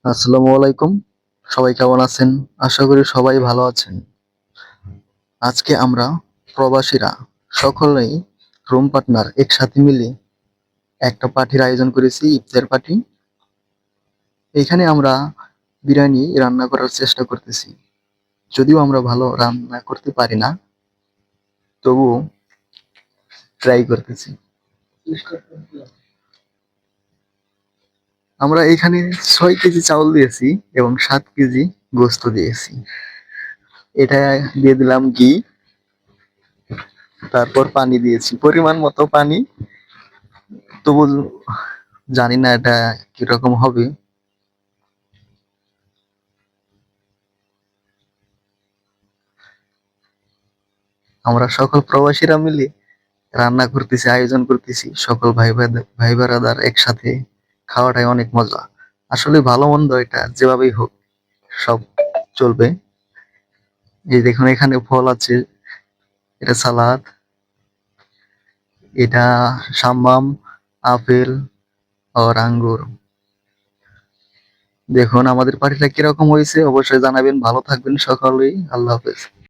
আসসালামু আলাইকুম। সবাই কেমন আছেন? আশা করি সবাই ভালো আছেন। আজকে আমরা প্রবাসীরা সকলেই রুম পার্টনার একসাথে মিলে একটা পার্টির আয়োজন করেছি, ইফতার পার্টি। এখানে আমরা বিরিয়ানি রান্না করার চেষ্টা করতেছি। যদিও আমরা ভালো রান্না করতে পারি না, তবুও ট্রাই করতেছি। আমরা এখানে ৬ কেজি চাউল দিয়েছি এবং ৭ কেজি গোস্ত দিয়েছি। এটা দিয়ে দিলাম ঘি, তারপর পানি দিয়েছি পরিমাণ মতো পানি। তবু জানি না এটা কিরকম হবে। আমরা সকল প্রবাসীরা মিলে রান্না করতেছি, আয়োজন করতেছি, সকল ভাই বেরাদার একসাথে খাওয়াটাই অনেক মজা। আসলে ভালো মন্দ এটা যেভাবেই হোক সব চলবে। এই দেখুন এখানে ফল আছে, এটা সালাদ, এটা সাম্বাম, আপেল আর আঙ্গুর। দেখুন আমাদের পার্টিটা কিরকম হয়েছে অবশ্যই জানাবেন। ভালো থাকবেন সকলেই। আল্লাহ হাফেজ।